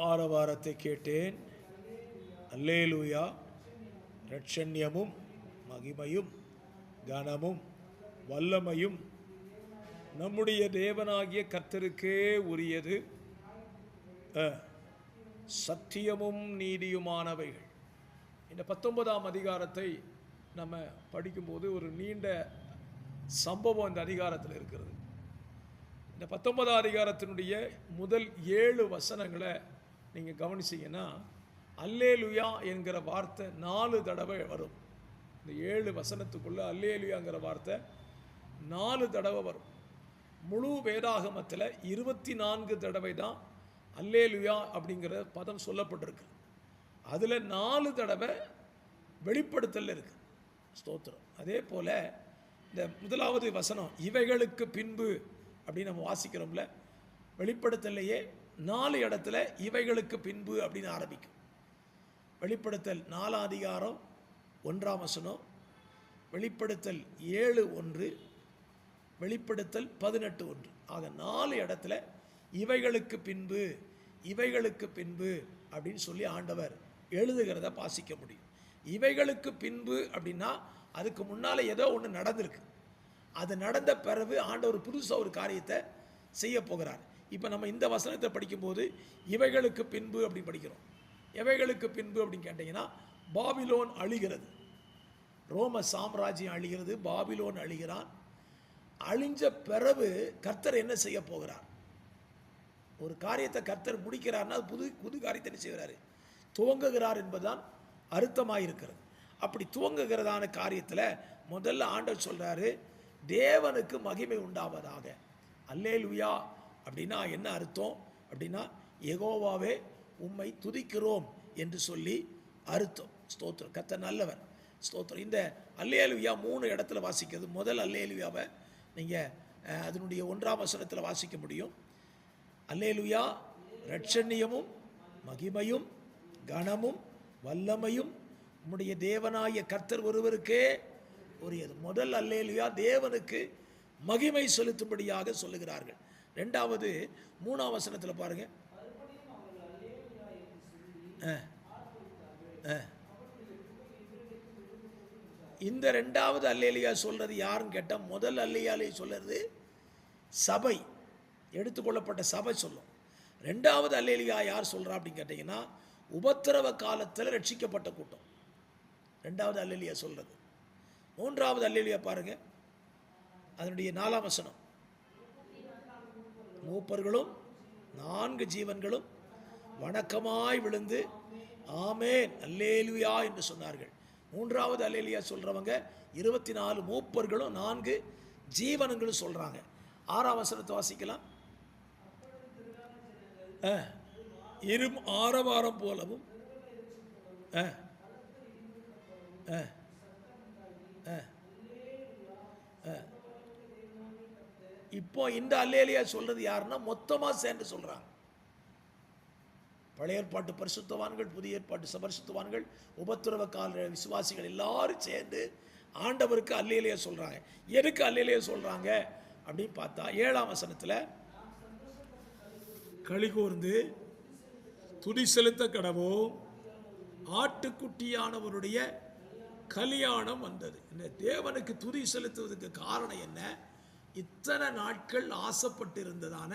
ஆரவாரத்தை கேட்டேன். அல்லேலூயா. இரட்சண்யமும் மகிமையும் கனமும் வல்லமையும் நம்முடைய தேவனாகிய கர்த்தருக்கே உரியது. சத்தியமும் நீதியுமானவைகள். இந்த 19ஆம் அதிகாரத்தை நம்ம படிக்கும்போது ஒரு நீண்ட சம்பவம் இந்த அதிகாரத்தில் இருக்கிறது. இந்த 19ஆம் அதிகாரத்தினுடைய முதல் 7 வசனங்களை நீங்கள் கவனிச்சிங்கன்னா அல்லேலுயா என்கிற வார்த்தை 4 தடவை வரும். இந்த 7 வசனத்துக்குள்ளே அல்லேலுயாங்கிற வார்த்தை 4 தடவை வரும். முழு வேதாகமத்தில் 24 தடவை தான் அல்லேலுயா அப்படிங்கிற பதம் சொல்லப்பட்டிருக்கு. அதில் 4 தடவை வெளிப்படுத்தல் இருக்குது. ஸ்தோத்திரம். அதே போல் இந்த முதலாவது வசனம் இவைகளுக்கு பின்பு அப்படின்னு நம்ம வாசிக்கிறோம்ல, வெளிப்படுத்தலையே 4 இடத்துல இவைகளுக்கு பின்பு அப்படின்னு ஆரம்பிக்கும். வெளிப்படுத்தல் 4ஆம் அதிகாரம் 1ஆம் வசனம், வெளிப்படுத்தல் 7:1, வெளிப்படுத்தல் 18:1 ஆக 4 இடத்துல இவைகளுக்கு பின்பு இவைகளுக்கு பின்பு அப்படின்னு சொல்லி ஆண்டவர் எழுதுகிறத வாசிக்க முடியும். இவைகளுக்கு பின்பு அப்படின்னா அதுக்கு முன்னால் ஏதோ ஒன்று நடந்திருக்கு. அது நடந்த பிறகு ஆண்டவர் புதுசாக ஒரு காரியத்தை செய்ய போகிறார். இப்போ நம்ம இந்த வசனத்தை படிக்கும்போது இவைகளுக்கு பின்பு அப்படின்னு படிக்கிறோம். எவைகளுக்கு பின்பு அப்படின்னு கேட்டிங்கன்னா பாபிலோன் அழிகிறது, ரோம சாம்ராஜ்யம் அழிகிறது, பாபிலோன் அழிகிறான். அழிஞ்ச பிறகு கர்த்தர் என்ன செய்ய போகிறார்? ஒரு காரியத்தை கர்த்தர் முடிக்கிறார்னா புது காரியத்தை என்ன செய்கிறாரு? துவங்குகிறார் என்பதுதான் அர்த்தமாக இருக்கிறது. அப்படி துவங்குகிறதான காரியத்தில் முதல்ல ஆண்டவர் சொல்கிறாரு, தேவனுக்கு மகிமை உண்டாவதாக. அல்லேலுயா அப்படின்னா என்ன அர்த்தம் அப்படின்னா யெகோவாவே உம்மை துதிக்கிறோம் என்று சொல்லி அர்த்தம். ஸ்தோத்திரம். கர்த்தர் நல்லவர். ஸ்தோத்திரம். இந்த அல்லேலுயா 3 இடத்துல வாசிக்கிறது. முதல் அல்லேலுயாவை நீங்கள் அதனுடைய 1ஆம் வசனத்தில் வாசிக்க முடியும். அல்லேலுயா இரட்சண்யமும் மகிமையும் கனமும் வல்லமையும் நம்முடைய தேவனாய கர்த்தர் ஒருவருக்கே உரியது. முதல் அல்லேலுயா தேவனுக்கு மகிமை செலுத்தும்படியாக சொல்லுகிறார்கள். 2வது 3ஆம் வசனத்தில் பாருங்க. இந்த 2வது அல்லேலுயா சொல்றது யாருன்னு கேட்டால் முதல் அல்லேலுயா சொல்றது சபை, எடுத்துக்கொள்ளப்பட்ட சபை சொல்லும். 2வது அல்லேலுயா யார் சொல்றா அப்படின்னு கேட்டீங்கன்னா உபத்திரவ காலத்தில் ரட்சிக்கப்பட்ட கூட்டம். 2வது அல்லேலுயா சொல்றது. 3வது அல்லேலுயா பாருங்க, அதனுடைய 4ஆம் வசனம். மூப்பர்களும் 4 ஜீவன்களும் வணக்கமாய் விழுந்து ஆமேன் அல்லேலுயா என்று சொன்னார்கள். 3வது அல்லேலுயா சொல்றவங்க 24 மூப்பர்களும் 4 ஜீவன்களும் சொல்றாங்க. 6ஆம் வசனத்தை வாசிக்கலாம். இரும் ஆரவாரம் போலவும் இப்போ இந்த அல்லேலுயா சொல்றது யாருன்னா மொத்தமா சேர்ந்து சொல்றாங்க. பழைய ஏற்பாட்டு பரிசுத்தவான்கள், புதிய ஏற்பாட்டு சபரிசுத்தவான்கள், உபத்திரவ கால விசுவாசிகள் எல்லாரும் சேர்ந்து ஆண்டவருக்கு அல்லேலுயா சொல்றாங்க. எதுக்கு அல்லேலுயா சொல்றாங்க அப்படின்னு பார்த்தா 7ஆம் வசனத்தில் களி கூர்ந்து துதி செலுத்த கடவோம், ஆட்டுக்குட்டியானவருடைய கல்யாணம் வந்தது. இந்த தேவனுக்கு துதி செலுத்துவதற்கு காரணம் என்ன? இத்தனை நாட்கள் ஆசைப்பட்டு இருந்ததான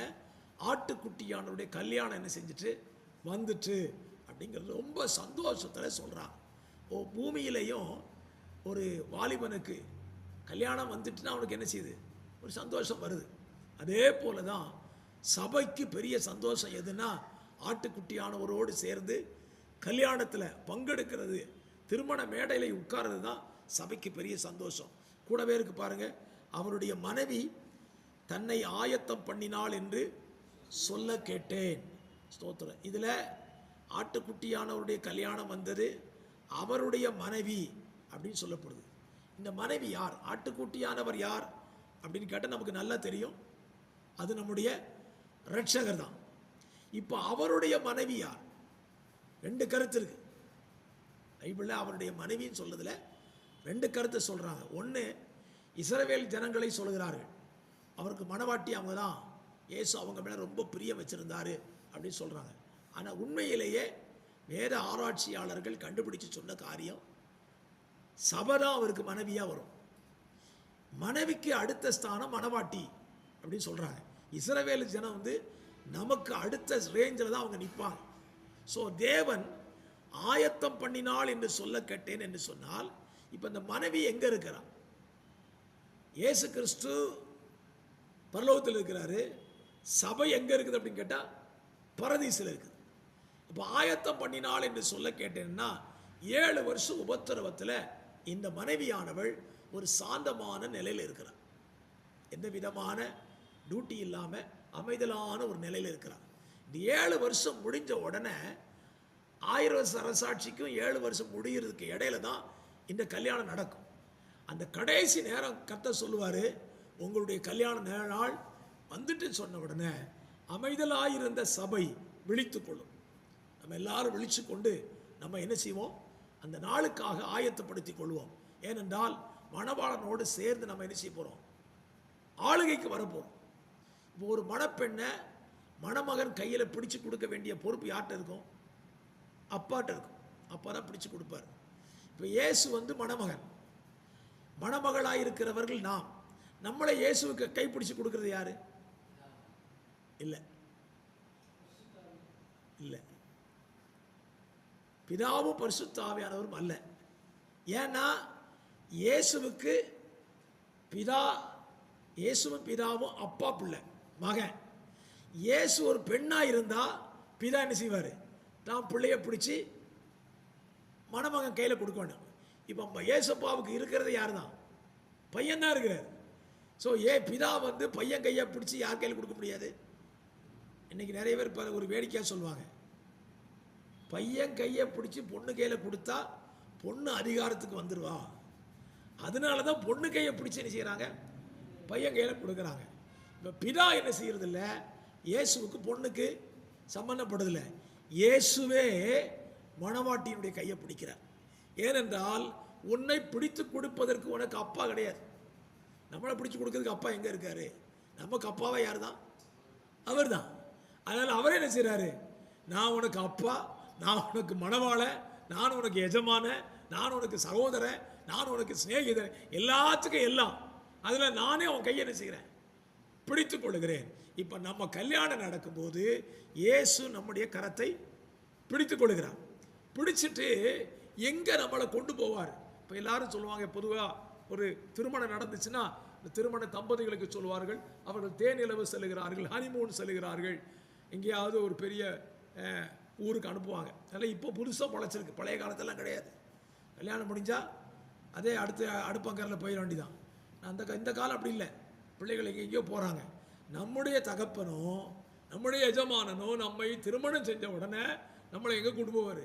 ஆட்டுக்குட்டியானவருடைய கல்யாணம் என்ன செஞ்சுட்டு வந்துட்டு அப்படிங்கிறது ரொம்ப சந்தோஷத்தில் சொல்கிறாங்க. பூமியிலையும் ஒரு வாலிபனுக்கு கல்யாணம் வந்துட்டுன்னா அவனுக்கு என்ன செய்யுது? ஒரு சந்தோஷம் வருது. அதே போல தான் சபைக்கு பெரிய சந்தோஷம் எதுனா ஆட்டுக்குட்டியானவரோடு சேர்ந்து கல்யாணத்தில் பங்கெடுக்கிறது, திருமண மேடையில் உட்கார்றது தான் சபைக்கு பெரிய சந்தோஷம். கூடவே இருக்கு பாருங்க, அவருடைய மனைவி தன்னை ஆயத்தம் பண்ணினாள் என்று சொல்ல கேட்டேன். ஸ்தோத்திரம். இதில் ஆட்டுக்குட்டியானவருடைய கல்யாணம் வந்தது, அவருடைய மனைவி அப்படின்னு சொல்லப்படுது. இந்த மனைவி யார்? ஆட்டுக்குட்டியானவர் யார் அப்படின்னு கேட்டால் நமக்கு நல்லா தெரியும், அது நம்முடைய இரட்சகர் தான். இப்போ அவருடைய மனைவி யார்? 2 கருத்து இருக்கு பைபிளில். அவருடைய மனைவின்னு சொல்றதுல 2 கருத்தை சொல்றாங்க. ஒன்று, இஸ்ரவேல் ஜனங்களை சொல்கிறார்கள், அவருக்கு மனவாட்டி அவங்க தான், இயேசு அவங்க மேலே ரொம்ப பிரியம் வச்சிருந்தாரு அப்படின்னு சொல்கிறாங்க. ஆனால் உண்மையிலேயே வேத ஆராய்ச்சியாளர்கள் கண்டுபிடிச்சு சொன்ன காரியம், சபைதான் அவருக்கு மனைவியாக வரும். மனைவிக்கு அடுத்த ஸ்தானம் மணவாட்டி அப்படின்னு சொல்கிறாங்க. இஸ்ரவேல் ஜனம் வந்து நமக்கு அடுத்த ரேஞ்சில் தான் அவங்க நிற்பாங்க. ஸோ தேவன் ஆயத்தம் பண்ணினாள் என்று சொல்ல கேட்டேன் என்று சொன்னால், இப்போ இந்த மனைவி எங்கே இருக்கிறார்? இயேசு கிறிஸ்து பரலோகத்தில் இருக்கிறாரு. சபை எங்கே இருக்குது அப்படின்னு கேட்டால் பரதீசில் இருக்குது. இப்போ ஆயத்தம் பண்ணினாள் என்று சொல்ல கேட்டேன்னா, 7 வருஷம் உபத்திரவத்தில் இந்த மனைவியானவள் ஒரு சாந்தமான நிலையில் இருக்கிறார். எந்த விதமான டியூட்டி இல்லாமல் அமைதலான ஒரு நிலையில் இருக்கிறார். இந்த 7 வருஷம் முடிஞ்ச உடனே 1000 வருஷ அரசாட்சிக்கும் 7 வருஷம் முடிகிறதுக்கு இடையில தான் இந்த கல்யாணம் நடக்கும். அந்த கடைசி நேரம் கர்த்தர் சொல்லுவார், உங்களுடைய கல்யாண நாள் வந்துட்டு சொன்ன உடனே அமைதலாயிருந்த சபை விழித்து கொள்ளும். நம்ம எல்லாரும் விழித்து கொண்டு நம்ம என்ன செய்வோம்? அந்த நாளுக்காக ஆயத்தப்படுத்தி கொள்வோம். ஏனென்றால் மணவாளனோடு சேர்ந்து நம்ம என்ன செய்ய போகிறோம்? ஆளுகைக்கு வரப்போகிறோம். இப்போ ஒரு மணப்பெண்ணை மணமகன் கையில் பிடிச்சு கொடுக்க வேண்டிய பொறுப்பு யார்கிட்ட இருக்கும்? அப்பாட்ட இருக்கும். அப்பா தான் பிடிச்சு கொடுப்பார். இப்போ இயேசு வந்து மணமகன், மணமகளாக இருக்கிறவர்கள் நாம். நம்மளை இயேசுவுக்கு கைப்பிடிச்சு கொடுக்கறது யாரு? இல்லை இல்லை, பிதாவும் பரிசுத்த ஆவியானவரும் அல்ல. ஏன்னா இயேசுவுக்கு இயேசுவும் பிதாவும் அப்பா பிள்ளை மகன். இயேசு ஒரு பெண்ணாக இருந்தால் பிதா என்ன செய்வார்? தான் பிள்ளைய பிடிச்சி மணமகன் கையில் கொடுக்க வேண்டும். இப்போ இயேசப்பாவுக்கு இருக்கிறது யார் தான்? பையன் தான் இருக்கிறார். ஸோ பிதா வந்து பையன் கையை பிடிச்சி யார் கையில் கொடுக்க முடியாது? இன்றைக்கி நிறைய பேர் ஒரு வேடிக்கையாக சொல்லுவாங்க, பையன் கையை பிடிச்சி பொண்ணு கையில் கொடுத்தா பொண்ணு அதிகாரத்துக்கு வந்துடுவா. அதனால தான் பொண்ணு கையை பிடிச்சி என்ன செய்கிறாங்க? பையன் கையில் கொடுக்குறாங்க. இப்போ பிதா என்ன செய்யறதில்ல, இயேசுவுக்கு பொண்ணுக்கு சம்பந்தப்படுதில்லை. இயேசுவே மணவாட்டியினுடைய கையை பிடிக்கிறார். ஏனென்றால் உன்னை பிடித்து கொடுப்பதற்கு உனக்கு அப்பா கிடையாது. நம்மளை பிடிச்சி கொடுக்கறதுக்கு அப்பா எங்கே இருக்காரு? நமக்கு அப்பாவை யார் தான்? அவர் தான். அதனால் அவரே என்ன செய்கிறாரு? நான் உனக்கு அப்பா, நான் உனக்கு மணவாள, நான் உனக்கு எஜமான, நான் உனக்கு சகோதரன், நான் உனக்கு சிநேகிதன், எல்லாத்துக்கும் எல்லாம். அதில் நானே உன் கையை என்ன செய்கிறேன்? பிடித்து கொள்கிறேன். இப்போ நம்ம கல்யாணம் நடக்கும்போது இயேசு நம்முடைய கரத்தை பிடித்து கொள்கிறார். பிடிச்சிட்டு எங்கே நம்மளை கொண்டு போவார்? இப்போ எல்லாரும் சொல்லுவாங்க, பொதுவாக ஒரு திருமணம் நடந்துச்சுன்னா இந்த திருமண தம்பதிகளுக்கு சொல்லுவார்கள், அவர்கள் தேனிலவு செல்லுகிறார்கள், ஹனிமூன் செல்லுகிறார்கள், எங்கேயாவது ஒரு பெரிய ஊருக்கு அனுப்புவாங்க. அதனால் இப்போ புதுசாக பழச்சிருக்கு, பழைய காலத்தெல்லாம் கிடையாது. கல்யாணம் முடிஞ்சால் அதே அடுப்பங்கரில் போயிட வேண்டிதான். இந்த காலம் அப்படி இல்லை. பிள்ளைகள் எங்கேயோ போகிறாங்க. நம்முடைய தகப்பனோ நம்முடைய எஜமானனோ நம்மை திருமணம் செஞ்ச உடனே நம்மளை எங்கே கூட்டு போவார்?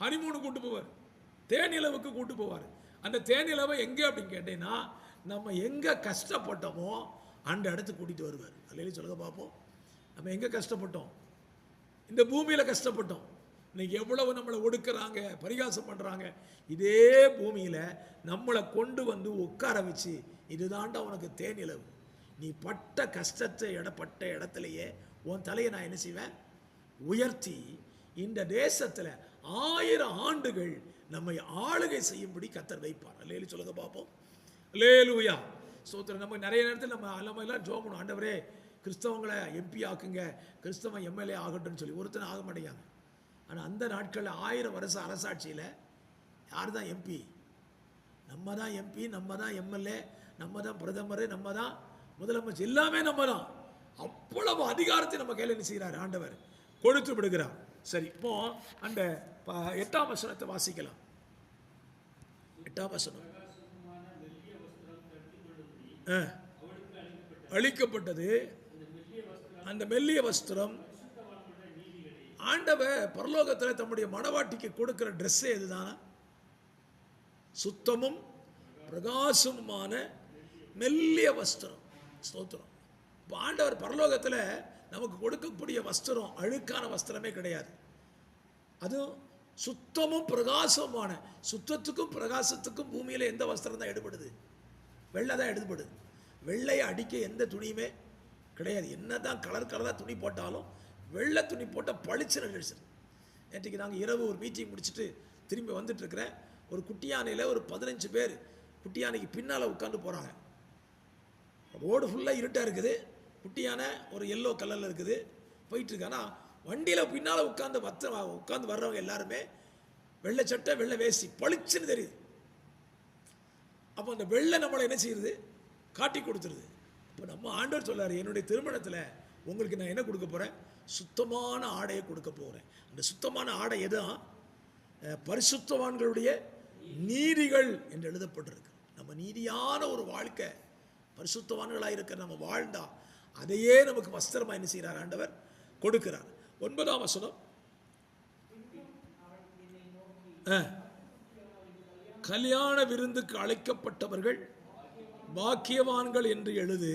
ஹனிமூனு கூட்டு போவார், தேனிலவுக்கு கூட்டு போவார். அந்த தேனிலவை எங்கே அப்படின்னு கேட்டீங்கன்னா, நம்ம எங்கே கஷ்டப்பட்டோமோ அந்த இடத்துக்கு கூட்டிகிட்டு வருவார். அல்லையில சொல்லுங்க பார்ப்போம். நம்ம எங்கே கஷ்டப்பட்டோம்? இந்த பூமியில் கஷ்டப்பட்டோம். இன்னைக்கு எவ்வளவு நம்மளை ஒடுக்குறாங்க, பரிகாசம் பண்ணுறாங்க. இதே பூமியில் நம்மளை கொண்டு வந்து உட்கார வச்சு, இதுதாண்டா உனக்கு தேனிலவு, நீ பட்ட கஷ்டத்தை பட்ட இடத்துலையே உன் தலையை நான் என்ன செய்வேன்? உயர்த்தி இந்த தேசத்தில் 1000 ஆண்டுகள் நம்மை ஆளுகை செய்யும்படி கர்த்தர் வைப்பார். அல்லேலூயா சொல்லுங்க பார்ப்போம். அல்லேலூயா ஸ்தோத்திரம். நம்ம நிறைய நேரத்தில் நம்ம எல்லாம் ஜெபம் பண்ணுவோம், ஆண்டவரே கிறிஸ்தவங்களை எம்பி ஆக்குங்க, கிறிஸ்தவன் எம்எல்ஏ ஆகட்டும்னு சொல்லி. ஒருத்தனை ஆக மாட்டேங்காங்க. ஆனால் அந்த நாட்களில் 1000 வருஷ அரசாட்சியில் யார் தான் எம்பி? நம்ம தான் எம்பி, நம்ம தான் எம்எல்ஏ, நம்ம தான் பிரதமர், நம்ம தான் முதலமைச்சர், எல்லாமே நம்ம தான். அவ்வளவு அதிகாரத்தை நம்ம கையில் என்ன செய்கிறார்? ஆண்டவர் கொடுத்து விடுகிறார். சரி, இப்போ அந்த 8ஆம் வசனத்தை வாசிக்கலாம். 8ஆம் வசனம். அளிக்கப்பட்டது அந்த மெல்லிய வஸ்திரம். ஆண்டவர் பரலோகத்தில் தம்முடைய மணவாட்டிக்கு கொடுக்கிற ட்ரெஸ்ஸே இதுதானா? சுத்தமும் பிரகாசமுமான மெல்லிய வஸ்திரம். ஸ்தோத்திரம். இப்போ ஆண்டவர் பரலோகத்தில் நமக்கு கொடுக்கக்கூடிய வஸ்திரம் அழுக்கான வஸ்திரமே கிடையாது. அதுவும் சுத்தமும் பிரகாசமான. சுத்தத்துக்கும் பிரகாசத்துக்கும் பூமியில் எந்த வஸ்திரம் தான் எடுபடுது? வெள்ளை தான் எடுபடுது. வெள்ளையை அடிக்க எந்த துணியுமே கிடையாது. என்ன தான் கலர் கலராக துணி போட்டாலும் வெள்ளை துணி போட்ட பளிச்சுன்னு அடிச்சிடும். நேற்றுக்கு நாங்கள் இரவு ஒரு மீட்டிங் முடிச்சுட்டு திரும்பி வந்துட்டு இருக்கிறேன். ஒரு குட்டி யானையில் ஒரு 15 பேர் குட்டி யானைக்கு பின்னால் உட்காந்து போகிறாங்க. ரோடு ஃபுல்லாக இருட்டாக இருக்குது. குட்டி யானை ஒரு எல்லோ கலரில் இருக்குது போயிட்டுருக்கானா, வண்டியில் பின்னால் உட்காந்து வர்றவங்க எல்லாருமே வெள்ளை சட்டை வெள்ளை வேஷ்டி பளிச்சுன்னு தெரியுது. அப்போ அந்த வெள்ளை நம்மளை என்ன செய்யுது, காட்டி கொடுத்துருது. இப்போ நம்ம ஆண்டவர் சொல்றாரு, என்னுடைய திருமணத்தில் உங்களுக்கு நான் என்ன கொடுக்க போகிறேன், சுத்தமான ஆடையை கொடுக்க போகிறேன். அந்த சுத்தமான ஆடை எதுதான், பரிசுத்தவான்களுடைய நீதிகள் என்று எழுதப்பட்டிருக்கு. நம்ம நீதியான ஒரு வாழ்க்கை பரிசுத்தவான்களாக இருக்கிற நம்ம வாழ்ந்தா அதையே நமக்கு வஸ்திரமாக என்ன செய்கிறார், ஆண்டவர் கொடுக்கிறார். 9ஆம் வசனம், கல்யாண விருந்துக்கு அழைக்கப்பட்டவர்கள் பாக்கியவான்கள் என்று எழுது.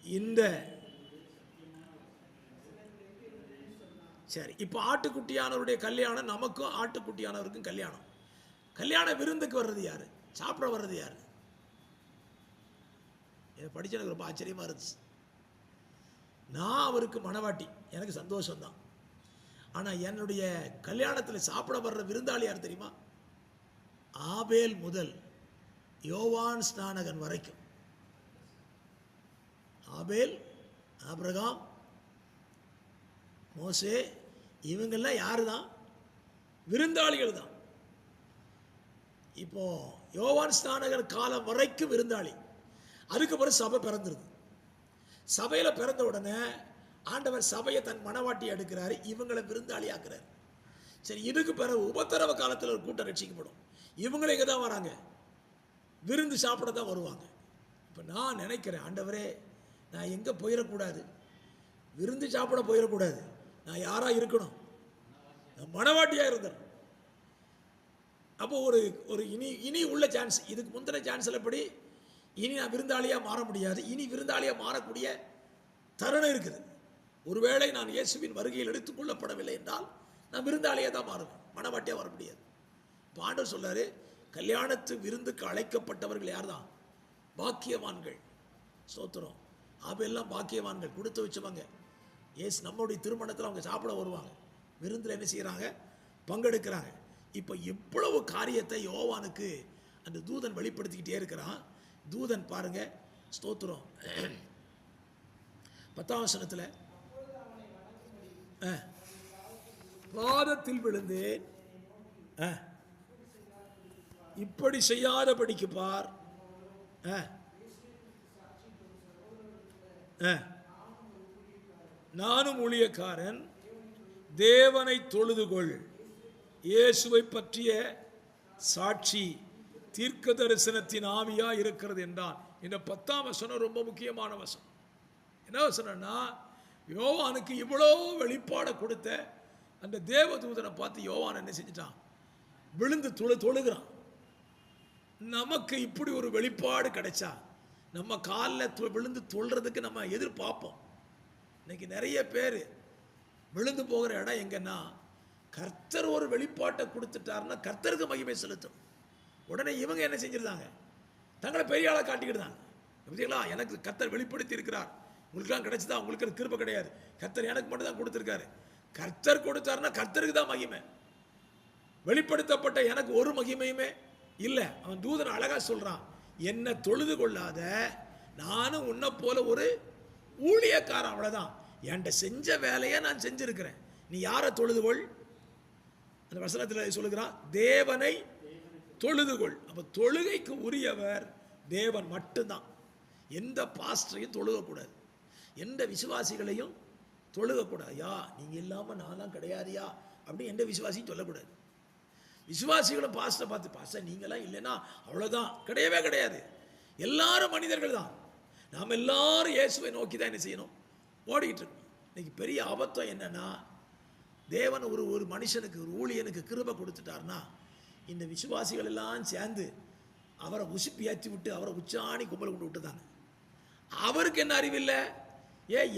இந்த சரி, இப்போ ஆட்டுக்குட்டியானவருடைய கல்யாணம், நமக்கும் ஆட்டுக்குட்டியானவருக்கும் கல்யாணம். கல்யாண விருந்துக்கு வர்றது யாரு, சாப்பிட வர்றது யாரு? இதை படிச்சு எனக்கு ரொம்ப ஆச்சரியமா இருந்துச்சு. நான் அவருக்கு மனவாட்டி, எனக்கு சந்தோஷம்தான். ஆனால் என்னுடைய கல்யாணத்தில் சாப்பிட வர்ற விருந்தாளி யார் தெரியுமா? ஆபேல் முதல் யோவான் ஸ்நானகன் வரைக்கும், ஆபேல், ஆபிரகாம், மோசே, இவங்கெல்லாம் யாரு தான், விருந்தாளிகள் தான். இப்போ யோவான் ஸ்நானகர் காலம் வரைக்கும் விருந்தாளி. அதுக்கு பிறகு சபை பிறந்துருது. சபையில் பிறந்த உடனே ஆண்டவர் சபையை தன் மனவாட்டி எடுக்கிறாரு, இவங்களை விருந்தாளி ஆக்குறாரு. சரி, இதுக்கு பிறகு உபத்திரவ காலத்தில் ஒரு கூட்டம் ரட்சிக்கப்படும். இவங்களே இங்கே தான் வராங்க, விருந்து சாப்பிட தான் வருவாங்க. இப்போ நான் நினைக்கிறேன், ஆண்டவரே நான் எங்கே போயிடக்கூடாது, விருந்து சாப்பிட போயிடக்கூடாது, நான் யாராக இருக்கணும், நான் மனவாட்டியாக இருந்தேன். அப்போ ஒரு இனி உள்ள சான்ஸ், இதுக்கு முந்தின சான்ஸில் எப்படி இனி நான் விருந்தாளியாக மாற முடியாது, இனி விருந்தாளியாக மாறக்கூடிய தருணம் இருக்குது. ஒருவேளை நான் இயேசுவின் வருகையில் எடுத்துக்கொள்ளப்படவில்லை என்றால் நான் விருந்தாளியாக தான் மாறுவேன், மனவாட்டியாக வர முடியாது. இப்போ ஆண்டவர் சொல்றாரு, கல்யாணத்து விருந்துக்கு அழைக்கப்பட்டவர்கள் யார் தான், பாக்கியவான்கள். ஸ்தோத்திரம். எல்லாம் பாக்கியவான்கள், கொடுத்து வச்சவங்க. ஏசு நம்மளுடைய திருமணத்தில் அவங்க சாப்பிட வருவாங்க, விருந்தில் என்ன செய்கிறாங்க, பங்கெடுக்கிறாங்க. இப்போ எவ்வளவு காரியத்தை யோவானுக்கு அந்த தூதன் வெளிப்படுத்திக்கிட்டே இருக்கிறான். தூதன் பாருங்க, ஸ்தோத்திரம், 10ஆம் வசனத்தில், பாதத்தில் விழுந்து இப்படி செய்யாதபடிக்கு பார், நானும் ஊழியக்காரன், தேவனை தொழுதுகொள், இயேசுவை பற்றிய சாட்சி தீர்க்க தரிசனத்தின் ஆவியா இருக்கிறது என்றான். இந்த 10ஆம் வசனம் ரொம்ப முக்கியமான வசனம். என்ன வசனம்னா, யோவானுக்கு இவ்வளோ வெளிப்பாடை கொடுத்த அந்த தேவதூதனை பார்த்து யோவான் என்ன செஞ்சிட்டான், விழுந்து தொழுகிறான். நமக்கு இப்படி ஒரு வெளிப்பாடு கிடைச்சா நம்ம காலில் விழுந்து தொழுறதுக்கு நம்ம எதிர்பார்ப்போம். இன்னைக்கு நிறைய பேர் விழுந்து போகிற இடம் எங்கன்னா, கர்த்தர் ஒரு வெளிப்பாட்டை கொடுத்துட்டாருன்னா கர்த்தருக்கு மகிமை செலுத்தும். உடனே இவங்க என்ன செஞ்சிருந்தாங்க, தங்களை பெரிய ஆளாக காட்டிக்கிட்டாங்க. பார்த்தீங்களா, எனக்கு கர்த்தர் வெளிப்படுத்தி இருக்கிறார், உங்களுக்குலாம் கிடைச்சதா, உங்களுக்கு கிருபை கிடையாது, கர்த்தர் எனக்கு மட்டும் தான் கொடுத்துருக்காரு. கர்த்தர் கொடுத்தாருன்னா கர்த்தருக்கு தான் மகிமை. வெளிப்படுத்தப்பட்ட எனக்கு ஒரு மகிமையுமே இல்லை. அவன் தூதன் அழகா சொல்றான், என்ன தொழுது கொள்ளாத நானும் உன்னை போல ஒரு ஊழியக்காரன், அவ்வளவுதான். என்கிட்ட செஞ்ச வேலையை நான் செஞ்சிருக்கிறேன், நீ யாரை தொழுதுகொள். அந்த வசனத்தில் சொல்லுகிறான், தேவனை தொழுதுகொள். அப்ப தொழுகைக்கு உரியவர் தேவன் மட்டும்தான். எந்த பாஸ்டரையும் தொழுகக்கூடாது, எந்த விசுவாசிகளையும் தொழுகக்கூடாது. யா நீங்க இல்லாம நான்லாம் கிடையாதுயா அப்படின்னு எந்த விசுவாசியும் சொல்லக்கூடாது. விசுவாசிகளும் பாஸ்டரை பார்த்து, பாஸ்டர் நீங்களாம் இல்லைன்னா அவ்வளோதான், கிடையவே கிடையாது. எல்லாரும் மனிதர்கள் தான். நாம் எல்லாரும் இயேசுவை நோக்கி தான் என்ன செய்யணும், ஓடிக்கிட்டு இருக்கணும். இன்னைக்கு பெரிய ஆபத்தம் என்னன்னா, தேவன் ஒரு மனுஷனுக்கு, ஒரு ஊழியனுக்கு கிருபை கொடுத்துட்டார்னா, இந்த விசுவாசிகள் எல்லாம் சேர்ந்து அவரை உசுப்பியாச்சு விட்டு அவரை உச்சாணி கும்பல் கொண்டு விட்டுதாங்க. அவருக்கு என்ன அறிவில்லை,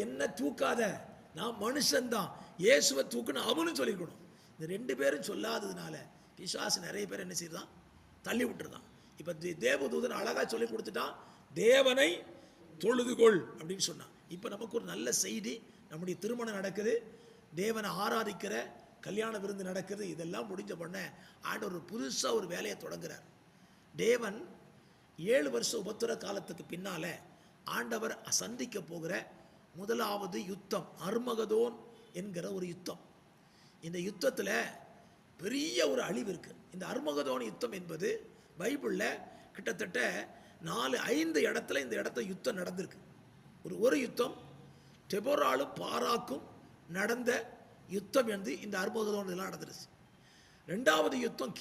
என்ன தூக்காத, நான் மனுஷன்தான், இயேசுவை தூக்குன்னு அவனும் சொல்லியிருக்கணும். இந்த 2 பேரும் சொல்லாததுனால பிசாசு நிறைய பேர் என்ன செய்யறான், தள்ளி விட்டுருதான். இப்போ தேவதூதன் அழகா சொல்லி கொடுத்துட்டான், தேவனை தொழுதுகொள் அப்படின்னு சொன்னான். இப்போ நமக்கு ஒரு நல்ல செய்தி நம்முடைய திருமணம் நடக்குது, தேவனை ஆராதிக்கிற கல்யாண விருந்து நடக்குது. இதெல்லாம் முடிஞ்ச உடனே ஆண்டவர் ஒரு புதுசாக ஒரு வேலையை தொடங்குறார். தேவன் 7 வருஷ உபத்திர காலத்துக்கு பின்னால ஆண்டவர் சந்திக்க போகிற முதலாவது யுத்தம் அர்மகதோன் என்கிற ஒரு யுத்தம். இந்த யுத்தத்தில் பெரிய ஒரு அழிவு இருக்கு. இந்த அர்மகதோன் யுத்தம் என்பது பைபிளில் கிட்டத்தட்ட 4-5 இடத்துல இந்த இடத்துல யுத்தம் நடந்திருக்கு. ஒரு யுத்தம் தெபோராலும் பாராக்கும் நடந்த யுத்தம் என்று இந்த அர்மகதோன் எல்லாம் நடந்துருச்சு. 2வது யுத்தம்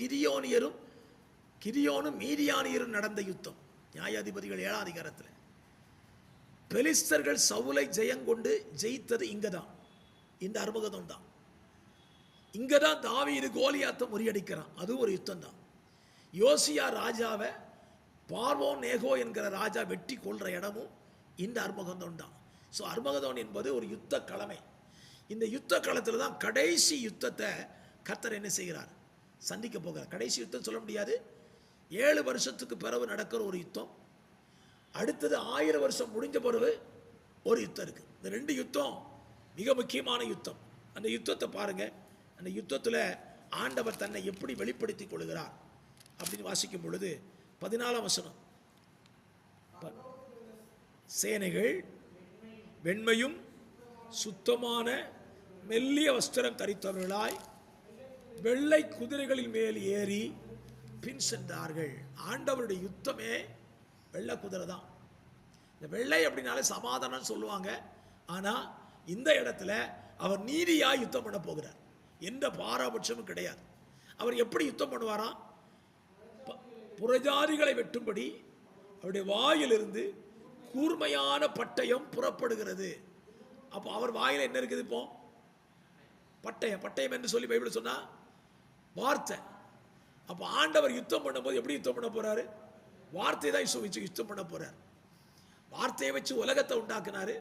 கிரியோனும் மீதியானியரும் நடந்த யுத்தம், நியாயாதிபதிகள் 7ஆம் அதிகாரத்தில். பெலிஸ்தர்கள் சவுலை ஜெயங்கொண்டு ஜெயித்தது இங்கே தான், இந்த அர்மகதோன் தான். இங்கே தான் தாவீது கோலியாத்தை முறியடிக்கிறான், அது ஒரு யுத்தம் தான். யோசியா ராஜாவை பார்வோன் நேகோ என்கிற ராஜா வெட்டி கொள்கிற இடமும் இந்த அர்மகதோன் தான். ஸோ அர்மகதோன் என்பது ஒரு யுத்த களமை. இந்த யுத்த களத்தில் தான் கடைசி யுத்தத்தை கர்த்தர் என்ன செய்கிறார், சந்திக்க போகிறார். கடைசி யுத்தம் சொல்ல முடியாது, 7 வருஷத்துக்கு பிறகு நடக்கிற ஒரு யுத்தம். அடுத்தது 1000 வருஷம் முடிஞ்ச பிறகு ஒரு யுத்தம் இருக்கு. இந்த 2 யுத்தம் மிக முக்கியமான யுத்தம். அந்த யுத்தத்தை பாருங்க. அந்த யுத்தத்தில் ஆண்டவர் தன்னை எப்படி வெளிப்படுத்தி கொள்கிறார் அப்படின்னு வாசிக்கும் பொழுது 14ஆம் வசனம், சேனைகள் வெண்மையும் சுத்தமான மெல்லிய வஸ்திரம் தரித்தவர்களாய் வெள்ளை குதிரைகளின் மேல் ஏறி பின் சென்றார்கள். ஆண்டவருடைய யுத்தமே வெள்ளை குதிரை தான். இந்த வெள்ளை அப்படின்னாலே சமாதானம் சொல்லுவாங்க. ஆனால் இந்த இடத்துல அவர் நீதியாக யுத்தம் பண்ண போகிறார், எந்த பாராபட்சமும் கிடையாது. அவர் எப்படி யுத்தம் பண்ணுவாராம், புறஜாதிகளை வெட்டும்படி அவருடைய வாயிலிருந்து கூர்மையான பட்டயம் புறப்படுகிறது. அப்போ அவர் வாயில் என்ன இருக்குது, இப்போ பட்டயம் என்று சொல்லி பைபிள் சொன்னா வார்த்தை. அப்போ ஆண்டவர் யுத்தம் பண்ணும்போது எப்படி யுத்தம் பண்ண போறாரு, வார்த்தையை தான் யுத்தம் பண்ண போறார். வார்த்தையை வச்சு உலகத்தை உண்டாக்குனாரு,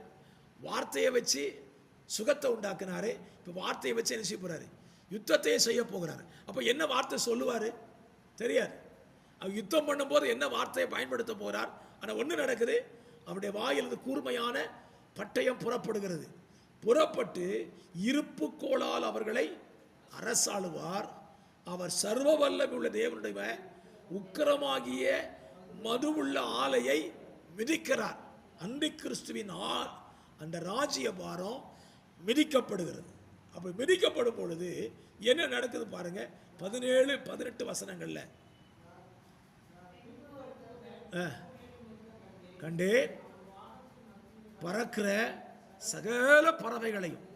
வார்த்தையை வச்சு சுகத்தை உண்டாக்குனாரு. இப்போ வார்த்தையை வச்சு என்ன செய்ய போறாரு, யுத்தத்தையே செய்ய போகிறாரு. அப்போ என்ன வார்த்தை சொல்லுவாரு தெரியாது. அவர் யுத்தம் பண்ணும்போது என்ன வார்த்தையை பயன்படுத்த போகிறார். ஆனால் ஒன்று நடக்குது, அவருடைய வாயிலிருந்து கூர்மையான பட்டயம் புறப்படுகிறது. புறப்பட்டு இருப்பு கோளால் அவர்களை அரசாளுவார். அவர் சர்வ வல்லமை உள்ள தேவனுடைய உக்கிரமாகிய மதுவுள்ள ஆலையை மிதிக்கிறார். அந்தி கிறிஸ்துவின் அந்த ராஜ்ய பாரம் மிதிக்கப்படுகிறது. அப்படி மிதிக்கப்படும் பொழுது என்ன நடக்குது பாருங்க. 17-18 வசனங்கள்ல கண்டேன், பறக்கிற சகல பறவைகளையும்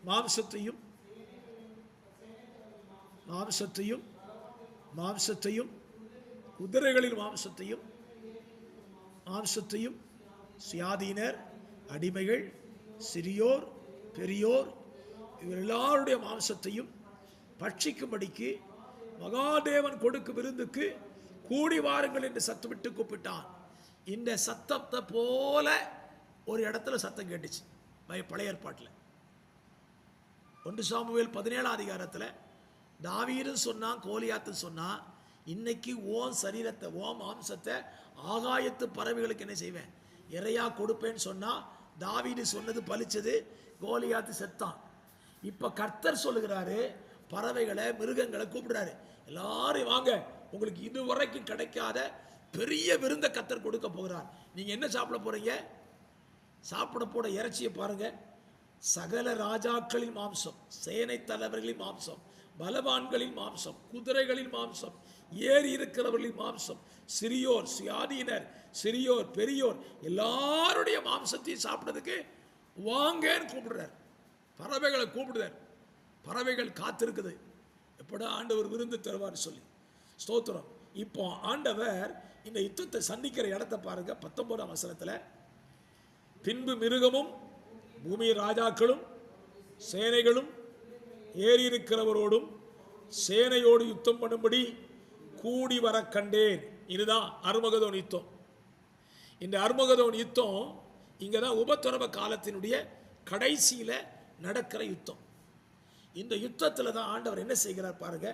மாம்சத்தையும் குதிரைகளின் மாம்சத்தையும் சுயாதீனர், அடிமைகள், சிறியோர், பெரியோர் இவர் எல்லாருடைய மாம்சத்தையும் பட்சிக்கும்படிக்கு மகாதேவன் கொடுக்கும் விருந்துக்கு கூடி வாருங்கள் என்று சத்தமிட்டு கூப்பிட்டான். இந்த சத்தத்தை போல ஒரு இடத்துல சத்தம் கேட்டுச்சு பழைய ஏற்பாட்டில். 1 சாமுவேல் 17ஆம் அதிகாரத்தில் தாவீது சொன்னான், கோலியாத்து சொன்னான், இன்னைக்கு ஓம் சரீரத்தை ஓம் மாம்சத்தை ஆகாயத்து பறவைகளுக்கு என்ன செய்வேன், இறையா கொடுப்பேன்னு சொன்னா தாவீது சொன்னது பலிச்சது, கோலியாத்து செத்தான். இப்போ கர்த்தர் சொல்லுகிறாரு, பறவைகளை மிருகங்களை கூப்பிடுறாரு, எல்லாரும் வாங்க, உங்களுக்கு இதுவரைக்கும் கிடைக்காத பெரிய விருந்த கர்த்தர் கொடுக்க போகிறார். நீங்க என்ன சாப்பிட போறீங்க, சாப்பிட போட இறைச்சியை பாருங்க. சகல ராஜாக்களின் மாம்சம், சேனை தலைவர்களின் மாம்சம், பலவான்களின் மாம்சம், குதிரைகளின் மாம்சம், ஏறி இருக்கிறவர்களின் மாம்சம், சிறியோர், சுயாதீனர், சிறியோர், பெரியோர் எல்லாருடைய மாம்சத்தையும் சாப்பிட்றதுக்கு வாங்கன்னு கூப்பிடுறார். பறவைகளை கூப்பிடுறார். பறவைகள் காத்திருக்குது, எப்படா ஆண்டவர் விருந்து தருவார் சொல்லி. ஸ்தோத்திரம். இப்போ ஆண்டவர் இந்த யுத்தத்தை சந்திக்கிற இடத்தை பாருங்க. 19ஆம் வசனத்தில், பின்பு மிருகமும் பூமி ராஜாக்களும் சேனைகளும் ஏறி இருக்கிறவரோடும் சேனையோடு யுத்தம் பண்ணும்படி கூடி வர கண்டேன். இதுதான் அர்மகதோன் யுத்தம். இந்த அர்மகதோன் யுத்தம் இங்கே தான் உபத்திரவ காலத்தினுடைய கடைசியில் நடக்கிற யுத்தம். இந்த யுத்தத்தில் தான் ஆண்டவர் என்ன செய்கிறார் பாருங்க.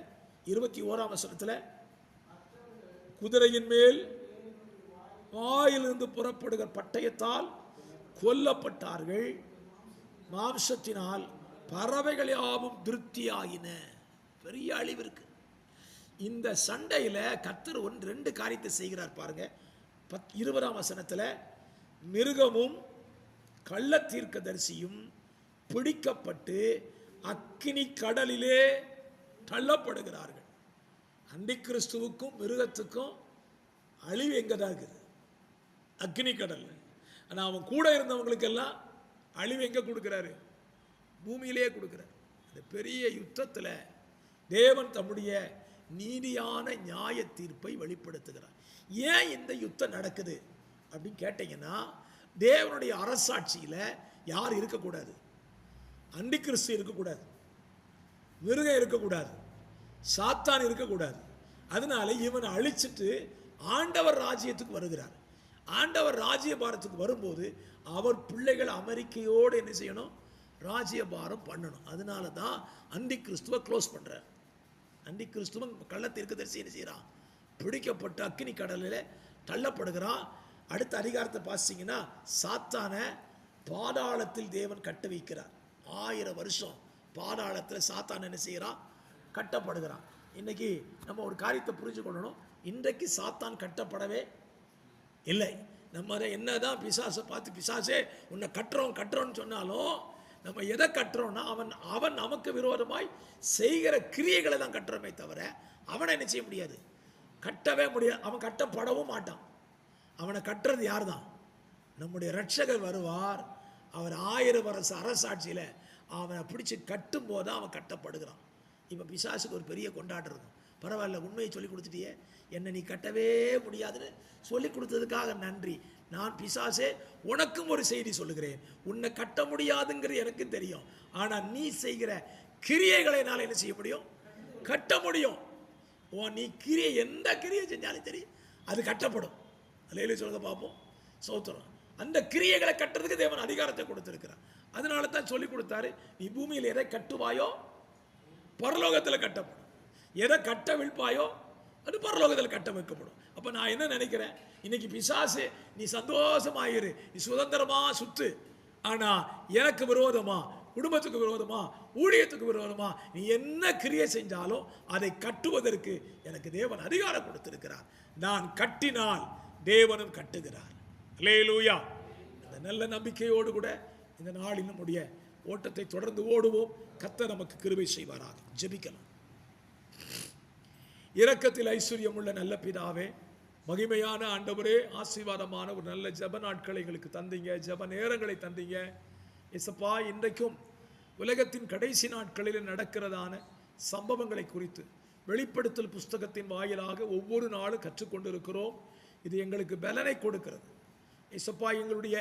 21ஆம் வசனத்தில், குதிரையின் மேல் வாயிலிருந்து புறப்படுகிற பட்டயத்தால் கொல்லப்பட்டார்கள். மாம்சத்தினால் பறவைகள் யாவும் திருப்தியாயின. பெரிய அழிவு இருக்கு. இந்த சண்டையில் கர்த்தர் 2 காரியத்தை செய்கிறார் பாருங்க. 20ஆம் வசனத்தில் மிருகமும் கள்ள தீர்க்கதரிசியும் பிடிக்கப்பட்டு அக்கினி கடலிலே தள்ளப்படுகிறார்கள். அந்தி கிறிஸ்துவுக்கும் மிருகத்துக்கும் அழிவு எங்கே தான் இருக்குது? அக்கினி கடல். ஆனால் அவன் கூட இருந்தவங்களுக்கெல்லாம் அழிவு எங்கே கொடுக்குறாரு? பூமியிலேயே கொடுக்குறாரு. இந்த பெரிய யுத்தத்தில் தேவன் தம்முடைய நீதியான நியாய தீர்ப்பை வெளிப்படுத்துகிறார். ஏன் இந்த யுத்தம் நடக்குது அப்படின்னு கேட்டீங்கன்னா, தேவனுடைய அரசாட்சியில் யார் இருக்கக்கூடாது? அந்தி கிறிஸ்து இருக்கக்கூடாது, மிருகம் இருக்கக்கூடாது, சாத்தான் இருக்கக்கூடாது. அதனால இவனை அழிச்சிட்டு ஆண்டவர் ராஜ்யத்துக்கு வருகிறார். ஆண்டவர் ராஜ்யபாரத்துக்கு வரும்போது அவர் பிள்ளைகள் அமெரிக்கையோடு என்ன செய்யணும்? ராஜ்யபாரம் பண்ணணும். அதனால தான் அந்தி கிறிஸ்துவை க்ளோஸ் பண்ணுறார். அந்தி கிறிஸ்துவன் கள்ள தீர்க்கதரிசி என்ன செய்கிறான்? பிடிக்கப்பட்டு அக்கினி கடலில் தள்ளப்படுகிறான். அடுத்த அதிகாரத்தை பார்த்தீங்கன்னா, சாத்தானை பாதாளத்தில் தேவன் கட்ட வைக்கிறார். 1000 வருஷம் பாதாளத்தில் சாத்தான் என்ன செய்கிறான்? கட்டப்படுகிறான். இன்னைக்கு நம்ம ஒரு காரியத்தை புரிஞ்சு கொள்ளணும். இன்றைக்கு சாத்தான் கட்டப்படவே இல்லை. நம்ம அதை என்னதான் பிசாசை பார்த்து பிசாசே உன்னை கட்டுறோன்னு சொன்னாலும் நம்ம எதை கட்டுறோம்னா அவன் நமக்கு விரோதமாய் செய்கிற கிரியைகளை தான் கட்டுறோமே தவிர அவனை என்ன செய்ய முடியாது? கட்டவே முடியாது. அவன் கட்டப்படவும் மாட்டான். அவனை கட்டுறது யார் தான்? நம்முடைய இரட்சகர் வருவார். அவர் 1000 வருஷ அரசாட்சியில் அவனை பிடிச்சி கட்டும் போது தான் அவன் கட்டப்படுகிறான். இப்போ பிசாசுக்கு ஒரு பெரிய கொண்டாட்டம் இருக்கும். பரவாயில்ல, உண்மையை சொல்லி கொடுத்துட்டியே, என்னை நீ கட்டவே முடியாதுன்னு சொல்லி கொடுத்ததுக்காக நன்றி. நான் பிசாசே உனக்கும் ஒரு செய்தி சொல்லுகிறேன். உன்னை கட்ட முடியாதுங்கிறது எனக்கும் தெரியும். ஆனால் நீ செய்கிற கிரியைகளை என்னால் என்ன செய்ய முடியும்? கட்ட முடியும். நீ கிரியை எந்த கிரியை செஞ்சாலும் சரி அது கட்டப்படும். அல்லேலூயா சொல்லுங்க பார்ப்போம். சோத்திரம். அந்த கிரியைகளை கட்டுறதுக்கு தேவன் அதிகாரத்தை கொடுத்திருக்கிறார். அதனால தான் சொல்லி கொடுத்தாரு, நீ பூமியில் எதை கட்டுவாயோ பரலோகத்தில் கட்டப்படும், எதை கட்ட விழ்ப்பாயோ அது பரலோகத்தில் கட்ட வைக்கப்படும். அப்போ நான் என்ன நினைக்கிறேன், இன்னைக்கு பிசாசு நீ சந்தோஷமாயிரு, நீ சுதந்திரமா சுத்து, ஆனால் எனக்கு விரோதமா, குடும்பத்துக்கு விரோதமா, ஊழியத்துக்கு விரோதமா நீ என்ன கிரியை செஞ்சாலும் அதை கட்டுவதற்கு எனக்கு தேவன் அதிகாரம் கொடுத்திருக்கிறார். நான் கட்டினால் தேவனும் கட்டுகிறார். அல்லேலூயா. அந்த நல்ல நம்பிக்கையோடு கூட இந்த நாளில் நம்முடைய ஓட்டத்தை தொடர்ந்து ஓடுவோம். கர்த்தர் நமக்கு கிருபை செய்வாராக. ஜெபிக்கலாம். இரக்கத்தில் ஐஸ்வர்யம் உள்ள நல்ல பிதாவே, மகிமையான ஆண்டவரே, ஆசீர்வாதமான ஒரு நல்ல ஜெப நாட்களை எங்களுக்கு தந்தீங்க, ஜெப நேரங்களை தந்தீங்க. இயேசுப்பா, இன்றைக்கும் உலகத்தின் கடைசி நாட்களில் நடக்கிறதான சம்பவங்களை குறித்து வெளிப்படுத்தல் புஸ்தகத்தின் வாயிலாக ஒவ்வொரு நாளும் கற்றுக்கொண்டிருக்கிறோம். இது எங்களுக்கு பலனை கொடுக்கிறது. இயேசுப்பா, எங்களுடைய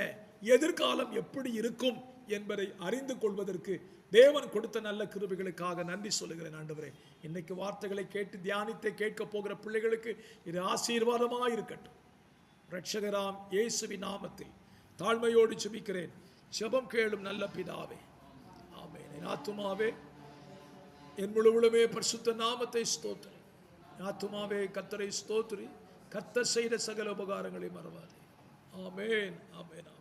எதிர்காலம் எப்படி இருக்கும் என்பதை அறிந்து கொள்வதற்கு தேவன் கொடுத்த நல்ல கிருபைகளுக்காக நன்றி சொல்லுகிறேன். ஆண்டவரே, இன்னைக்கு வார்த்தைகளை கேட்டு தியானித்தை கேட்க போகிற பிள்ளைகளுக்கு இது ஆசீர்வாதமாக இருக்கட்டும். இரட்சகராம் இயேசுவின் நாமத்தில் தாழ்மையோடு ஜெபிக்கிறேன். ஜெபம் கேளும் நல்ல பிதாவே, ஆமென். என் ஆத்துமாவே என் முழுவதுமே பரிசுத்த நாமத்தை ஸ்தோத்திரி. ஆத்துமாவே கர்த்தரை ஸ்தோத்திரி. கர்த்தர் செய்த சகல உபகாரங்களை மறவாதே. ஆமென், ஆமென்.